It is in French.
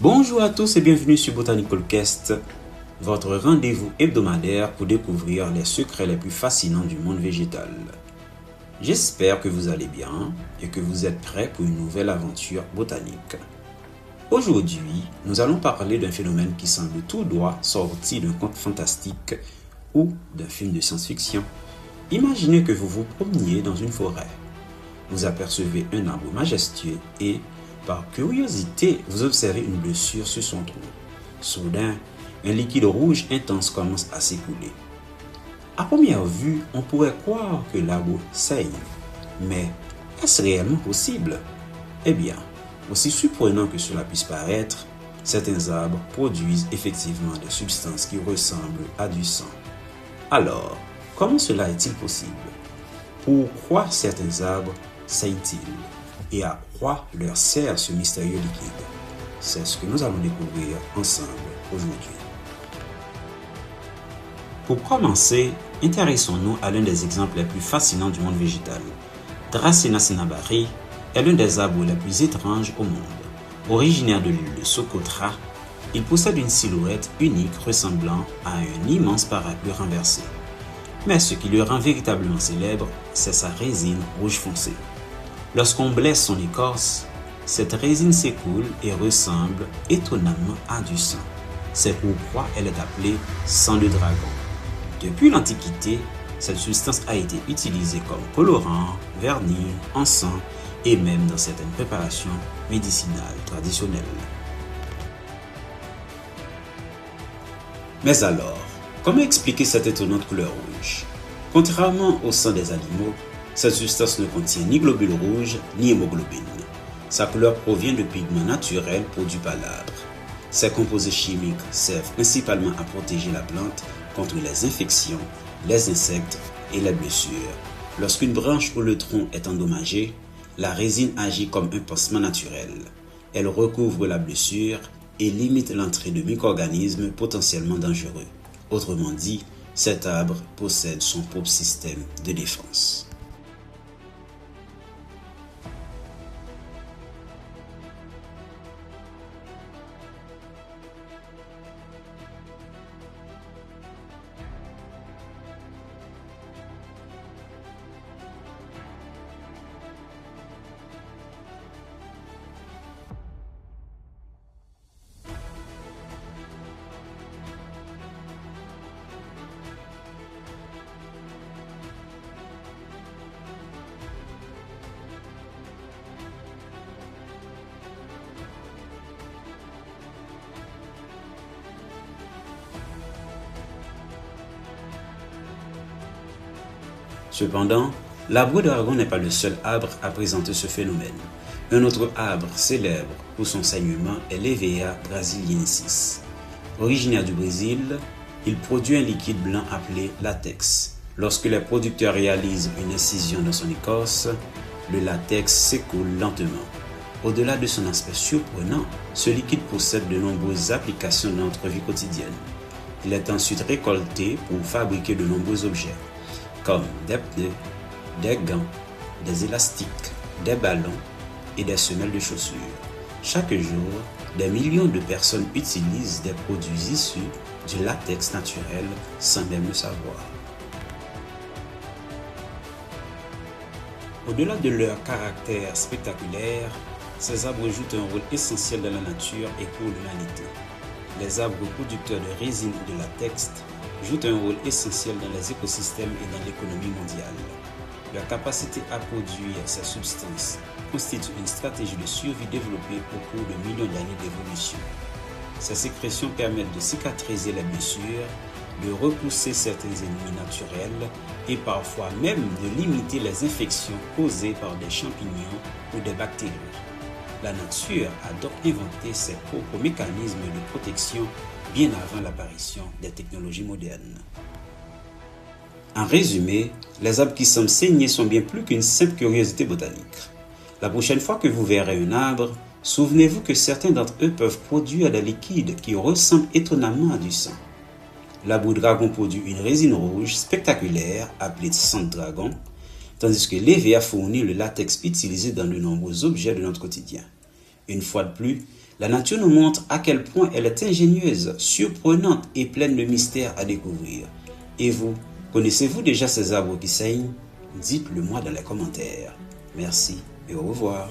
Bonjour à tous et bienvenue sur Botanical Cast, votre rendez-vous hebdomadaire pour découvrir les secrets les plus fascinants du monde végétal. J'espère que vous allez bien et que vous êtes prêts pour une nouvelle aventure botanique. Aujourd'hui, nous allons parler d'un phénomène qui semble tout droit sorti d'un conte fantastique ou d'un film de science-fiction. Imaginez que vous vous promeniez dans une forêt. Vous apercevez un arbre majestueux et, par curiosité, vous observez une blessure sur son tronc. Soudain, un liquide rouge intense commence à s'écouler. À première vue, on pourrait croire que l'arbre saigne. Mais est-ce réellement possible? Eh bien, aussi surprenant que cela puisse paraître, certains arbres produisent effectivement des substances qui ressemblent à du sang. Alors, comment cela est-il possible? Pourquoi certains arbres saignent-ils? Et à quoi leur sert ce mystérieux liquide? C'est ce que nous allons découvrir ensemble aujourd'hui. Pour commencer, intéressons-nous à l'un des exemples les plus fascinants du monde végétal. Dracæna cinnamomum est l'un des arbres les plus étranges au monde. Originaire de l'île de Socotra, il possède une silhouette unique ressemblant à un immense parapluie renversé. Mais ce qui le rend véritablement célèbre, c'est sa résine rouge foncé. Lorsqu'on blesse son écorce, cette résine s'écoule et ressemble étonnamment à du sang. C'est pourquoi elle est appelée sang de dragon. Depuis l'Antiquité, cette substance a été utilisée comme colorant, vernis, encens et même dans certaines préparations médicinales traditionnelles. Mais alors, comment expliquer cette étonnante couleur rouge? Contrairement au sang des animaux, cette substance ne contient ni globules rouges ni hémoglobine. Sa couleur provient de pigments naturels produits par l'arbre. Ces composés chimiques servent principalement à protéger la plante contre les infections, les insectes et les blessures. Lorsqu'une branche ou le tronc est endommagé, la résine agit comme un pansement naturel. Elle recouvre la blessure et limite l'entrée de micro-organismes potentiellement dangereux. Autrement dit, cet arbre possède son propre système de défense. Cependant, l'arbre dragon n'est pas le seul arbre à présenter ce phénomène. Un autre arbre célèbre pour son saignement est l'Hevea brasiliensis. Originaire du Brésil, il produit un liquide blanc appelé latex. Lorsque les producteurs réalisent une incision dans son écorce, le latex s'écoule lentement. Au-delà de son aspect surprenant, ce liquide possède de nombreuses applications dans notre vie quotidienne. Il est ensuite récolté pour fabriquer de nombreux objets, comme des pneus, des gants, des élastiques, des ballons et des semelles de chaussures. Chaque jour, des millions de personnes utilisent des produits issus du latex naturel sans même le savoir. Au-delà de leur caractère spectaculaire, ces arbres jouent un rôle essentiel dans la nature et pour l'humanité. Les arbres producteurs de résine ou de latex jouent un rôle essentiel dans les écosystèmes et dans l'économie mondiale. Leur capacité à produire ces substances constitue une stratégie de survie développée au cours de millions d'années d'évolution. Ces sécrétions permettent de cicatriser les blessures, de repousser certains ennemis naturels et parfois même de limiter les infections causées par des champignons ou des bactéries. La nature a donc inventé ses propres mécanismes de protection bien avant l'apparition des technologies modernes. En résumé, les arbres qui semblent saigner sont bien plus qu'une simple curiosité botanique. La prochaine fois que vous verrez un arbre, souvenez-vous que certains d'entre eux peuvent produire des liquides qui ressemblent étonnamment à du sang. L'arbre dragon produit une résine rouge spectaculaire appelée sang de dragon, tandis que l'Hevea fournit le latex utilisé dans de nombreux objets de notre quotidien. Une fois de plus, La nature nous montre à quel point elle est ingénieuse, surprenante et pleine de mystères à découvrir. Et vous, connaissez-vous déjà ces arbres qui saignent? Dites-le moi dans les commentaires. Merci et au revoir.